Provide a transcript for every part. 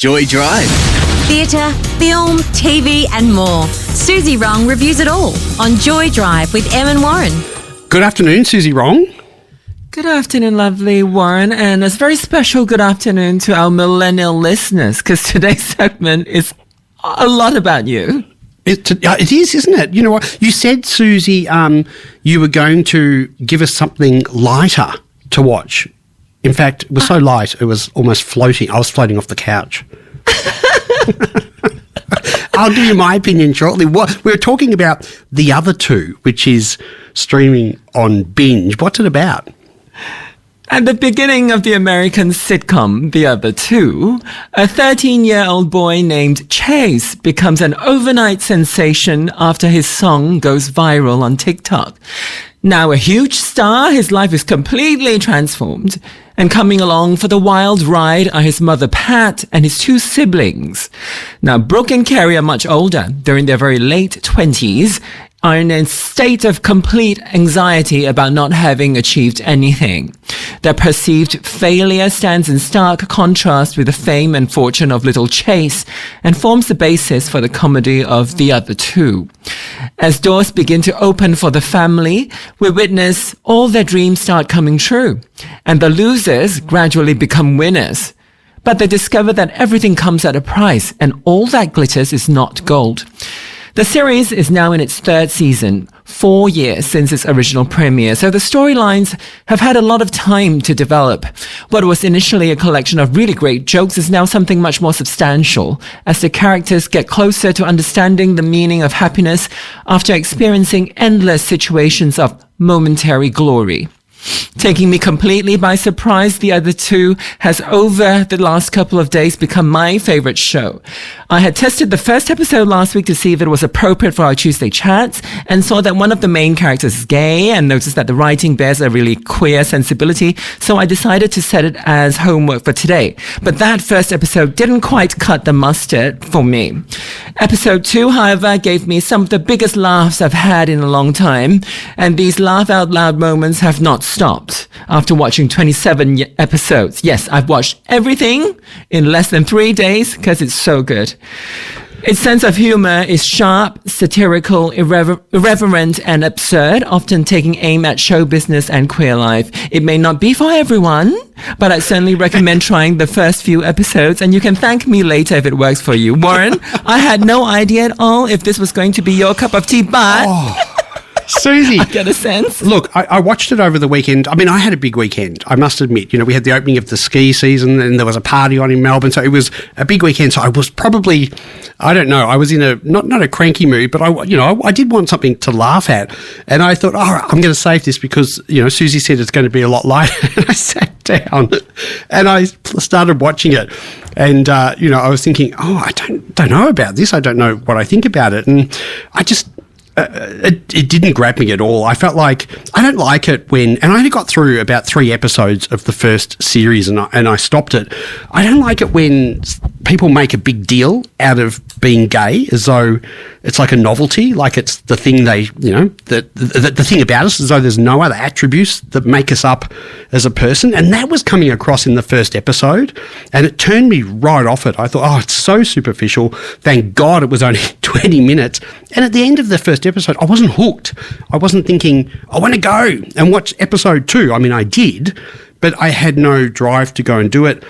Joy Drive. Theatre, film, TV and more. Suzy Wrong reviews it all on Joy Drive with Em and Warren. Good afternoon, Suzy Wrong. Good afternoon, lovely Warren, and a very special good afternoon to our millennial listeners, because today's segment is a lot about you. It is, isn't it? You know what? You said, Suzy, you were going to give us something lighter to watch. In fact, it was so light, it was almost floating. I was floating off the couch. I'll give you my opinion shortly. We were talking about The Other Two, which is streaming on Binge. What's it about? At the beginning of the American sitcom The Other Two, a 13-year-old boy named Chase becomes an overnight sensation after his song goes viral on TikTok. Now a huge star, his life is completely transformed. And coming along for the wild ride are his mother Pat and his two siblings. Now Brooke and Carrie are much older. They're in their very late 20s, are in a state of complete anxiety about not having achieved anything. Their perceived failure stands in stark contrast with the fame and fortune of little Chase and forms the basis for the comedy of The Other Two. As doors begin to open for the family, we witness all their dreams start coming true, and the losers gradually become winners. But they discover that everything comes at a price, and all that glitters is not gold. The series is now in its third season, 4 years since its original premiere, so the storylines have had a lot of time to develop. What was initially a collection of really great jokes is now something much more substantial, as the characters get closer to understanding the meaning of happiness after experiencing endless situations of momentary glory. Taking me completely by surprise, The Other Two has over the last couple of days become my favorite show. I had tested the first episode last week to see if it was appropriate for our Tuesday chats and saw that one of the main characters is gay and noticed that the writing bears a really queer sensibility, so I decided to set it as homework for today. But that first episode didn't quite cut the mustard for me. Episode 2, however, gave me some of the biggest laughs I've had in a long time, and these laugh out loud moments have not stopped after watching 27 episodes. Yes, I've watched everything in less than 3 days because it's so good. Its sense of humor is sharp, satirical, irreverent, and absurd, often taking aim at show business and queer life. It may not be for everyone, but I certainly recommend trying the first few episodes, and you can thank me later if it works for you. Warren, I had no idea at all if this was going to be your cup of tea, but... Suzy. I get a sense. Look, I watched it over the weekend. I mean, I had a big weekend, I must admit. You know, we had the opening of the ski season and there was a party on in Melbourne. So it was a big weekend. So I was probably, I don't know, I was in a, not a cranky mood, but I did want something to laugh at. And I thought, I'm going to save this because, Suzy said it's going to be a lot lighter. And I sat down and I started watching it. And, I was thinking, I don't know about this. I don't know what I think about it. And I just... It didn't grab me at all. I felt like I don't like it when, and I only got through about 3 episodes of the first series and I stopped it. I don't like it when people make a big deal out of being gay as though it's like a novelty, like it's the thing the thing about us, as though there's no other attributes that make us up as a person. And that was coming across in the first episode and it turned me right off it. I thought, it's so superficial. Thank God it was only 20 minutes. And at the end of the first episode, I wasn't hooked. I wasn't thinking, I want to go and watch episode 2. I mean, I did, but I had no drive to go and do it.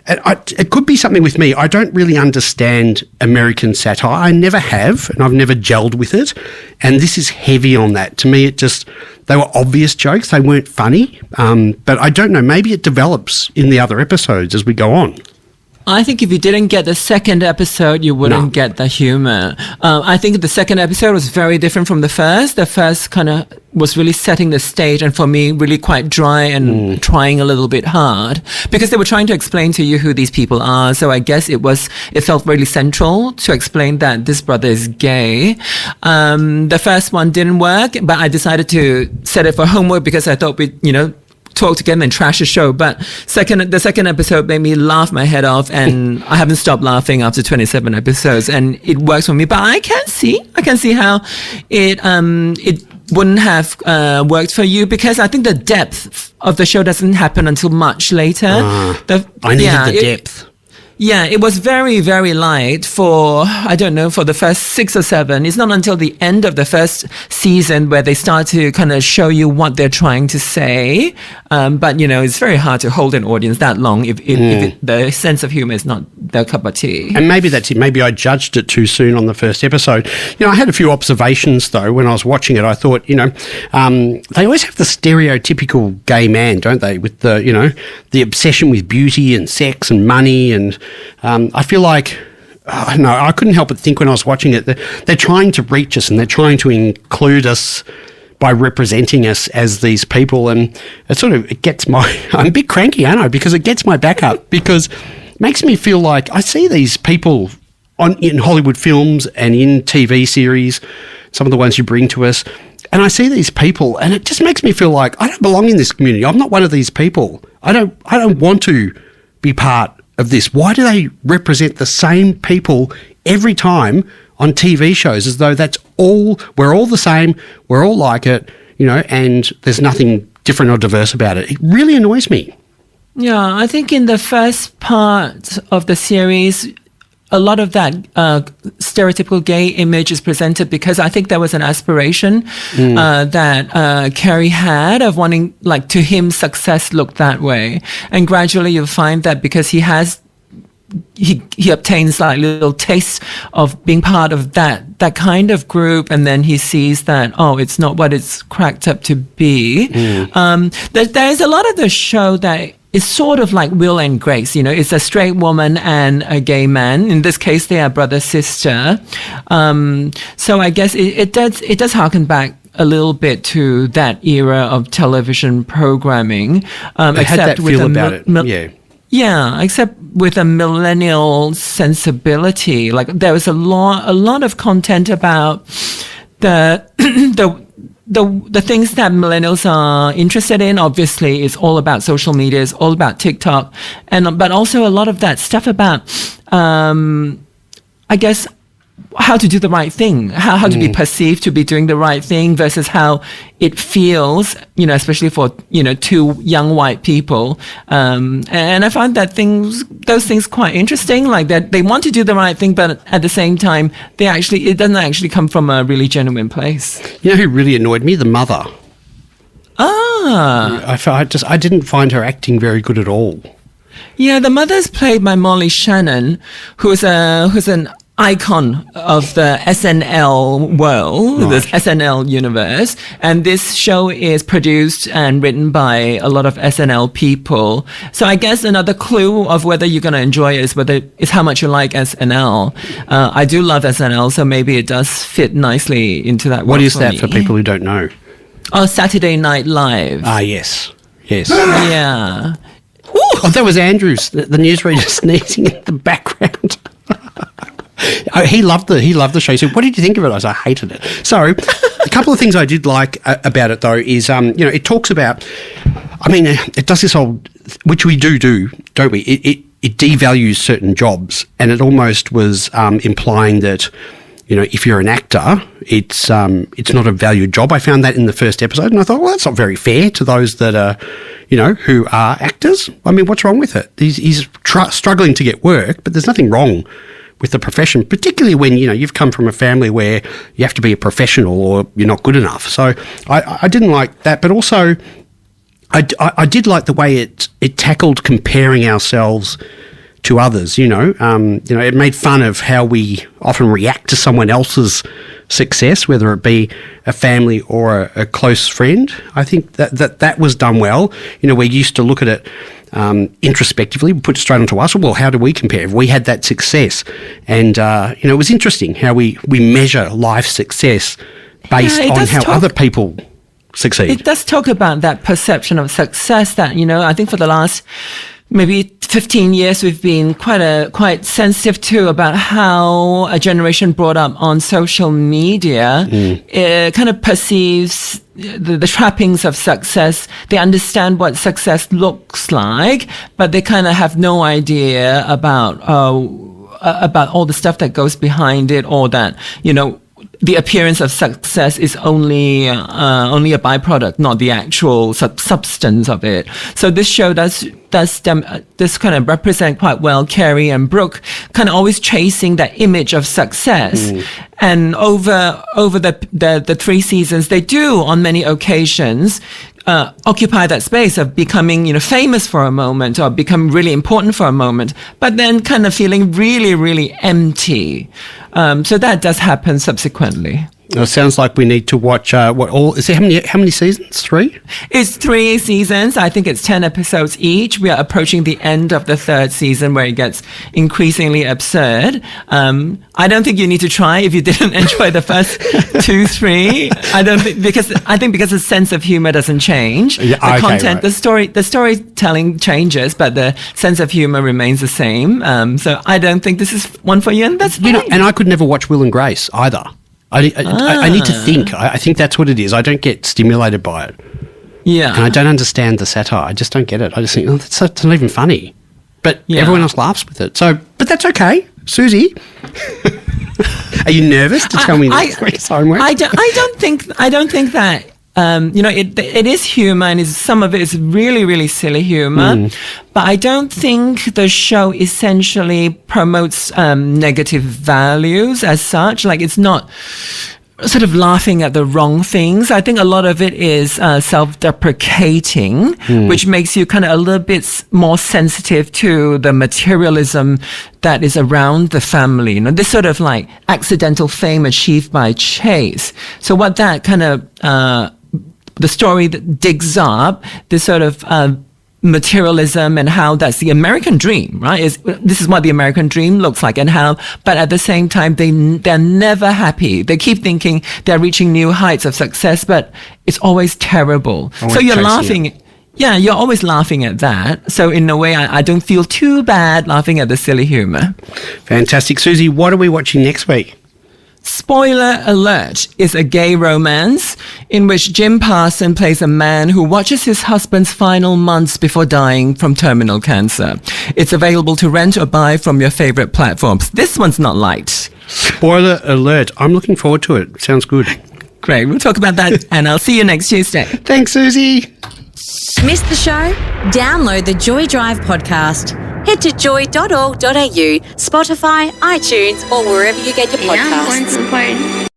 And it could be something with me. I don't really understand American satire. I never have, and I've never gelled with it. And this is heavy on that. To me, they were obvious jokes. They weren't funny. But I don't know. Maybe it develops in the other episodes as we go on. I think if you didn't get the second episode, you wouldn't get the humor. I think the second episode was very different from the first. The first kind of was really setting the stage and for me really quite dry and trying a little bit hard because they were trying to explain to you who these people are. So I guess it felt really central to explain that this brother is gay. The first one didn't work, but I decided to set it for homework because I thought we'd, talk together and trash the show. But the second episode made me laugh my head off, and I haven't stopped laughing after 27 episodes, and it works for me. But I can see how it wouldn't have worked for you because I think the depth of the show doesn't happen until much later. I needed the depth. Yeah, it was very, very light for, I don't know, for the first 6 or 7. It's not until the end of the first season where they start to kind of show you what they're trying to say. But, it's very hard to hold an audience that long if the sense of humor is not their cup of tea. And maybe that's it. Maybe I judged it too soon on the first episode. I had a few observations, though, when I was watching it. I thought, they always have the stereotypical gay man, don't they, with the obsession with beauty and sex and money. And I feel like, I couldn't help but think when I was watching it that they're trying to reach us and they're trying to include us by representing us as these people. And it gets I'm a bit cranky, aren't I? Because it gets my back up, because it makes me feel like I see these people in Hollywood films and in TV series, some of the ones you bring to us, and I see these people and it just makes me feel like I don't belong in this community. I'm not one of these people. I don't want to be part of this. Why do they represent the same people every time on TV shows as though we're all the same, we're all like it, and there's nothing different or diverse about it? It really annoys me. Yeah, I think in the first part of the series, a lot of that stereotypical gay image is presented because I think there was an aspiration that Carrie had of wanting, to him, success looked that way. And gradually you'll find that because he obtains little tastes of being part of that kind of group, and then he sees that, it's not what it's cracked up to be. There's a lot of the show that is sort of like Will and Grace. It's a straight woman and a gay man. In this case, they are brother sister. So I guess it does harken back a little bit to that era of television programming. It had that feel about it. Yeah. Yeah, except with a millennial sensibility. There was a lot of content about the things that millennials are interested in. Obviously, it's all about social media, it's all about TikTok, but also a lot of that stuff about, I guess, how to do the right thing, how to be perceived to be doing the right thing versus how it feels, especially for, two young white people. And I find those things quite interesting, that they want to do the right thing, but at the same time, it doesn't actually come from a really genuine place. You know who really annoyed me? The mother. I didn't find her acting very good at all. Yeah, the mother's played by Molly Shannon, who's an icon of the SNL world, right. This SNL universe. And this show is produced and written by a lot of SNL people. So I guess another clue of whether you're going to enjoy it is how much you like SNL. I do love SNL, so maybe it does fit nicely into that. What is that for people who don't know? Oh, Saturday Night Live. Ah, yes. Yeah. Oh, that was Andrews, the newsreader, sneezing in the background. He loved the show. He said, "What did you think of it?" I said, "I hated it." So, a couple of things I did like about it, though, is it talks about. It does this whole, which we do, don't we? It devalues certain jobs, and it almost was implying that, if you're an actor, it's not a valued job. I found that in the first episode, and I thought, well, that's not very fair to those that are, who are actors. What's wrong with it? He's struggling to get work, but there's nothing wrong with the profession, particularly when, you've come from a family where you have to be a professional or you're not good enough. So I didn't like that, but also I did like the way it tackled comparing ourselves to others, it made fun of how we often react to someone else's success, whether it be a family or a close friend. I think that was done well. We're used to look at it introspectively, we put it straight onto us. Well, how do we compare? If we had that success, and it was interesting how we measure life success based on how other people succeed. It does talk about that perception of success that, I think for the last maybe 15 years we've been quite sensitive to about how a generation brought up on social media kind of perceives the trappings of success. They understand what success looks like, but they kind of have no idea about all the stuff that goes behind it, or that, the appearance of success is only a byproduct, not the actual substance of it. So this show does this kind of represent quite well Carrie and Brooke kind of always chasing that image of success. And over the 3 seasons, they do on many occasions occupy that space of becoming, famous for a moment or become really important for a moment, but then kind of feeling really, really empty. So that does happen subsequently. It sounds like we need to watch how many seasons? 3? It's 3 seasons. I think it's 10 episodes each. We are approaching the end of the 3rd season where it gets increasingly absurd. I don't think you need to try if you didn't enjoy the first 2, 3. I think because the sense of humor doesn't change. Yeah, the content, right. the storytelling changes, but the sense of humor remains the same. So I don't think this is one for you, and that's fine. And I could never watch Will and Grace either. I need to think. I think that's what it is. I don't get stimulated by it. Yeah. And I don't understand the satire. I just don't get it. I just think, that's not even funny. But everyone else laughs with it. But that's okay. Suzy, are you nervous to tell me next week's homework? I don't think that. It is humor, and some of it is really, really silly humor. But I don't think the show essentially promotes negative values as such. Like, it's not sort of laughing at the wrong things. I think a lot of it is self-deprecating, which makes you kind of a little bit more sensitive to the materialism that is around the family. This sort of like accidental fame achieved by Chase. So what that kind of the story that digs up this sort of materialism and how that's the American dream, right? This is what the American dream looks like, and how, but at the same time, they're never happy. They keep thinking they're reaching new heights of success, but it's always terrible. So you're laughing. Yeah, you're always laughing at that. So in a way, I don't feel too bad laughing at the silly humor. Fantastic. Suzy, what are we watching next week? Spoiler alert is a gay romance in which Jim Parson plays a man who watches his husband's final months before dying from terminal cancer. It's available to rent or buy from your favorite platforms. This one's not light. Spoiler alert. I'm looking forward to it. Sounds good. Great. We'll talk about that, and I'll see you next Tuesday. Thanks, Suzy. Missed the show? Download the Joy Drive podcast. Head to joy.org.au, Spotify, iTunes, or wherever you get your podcasts.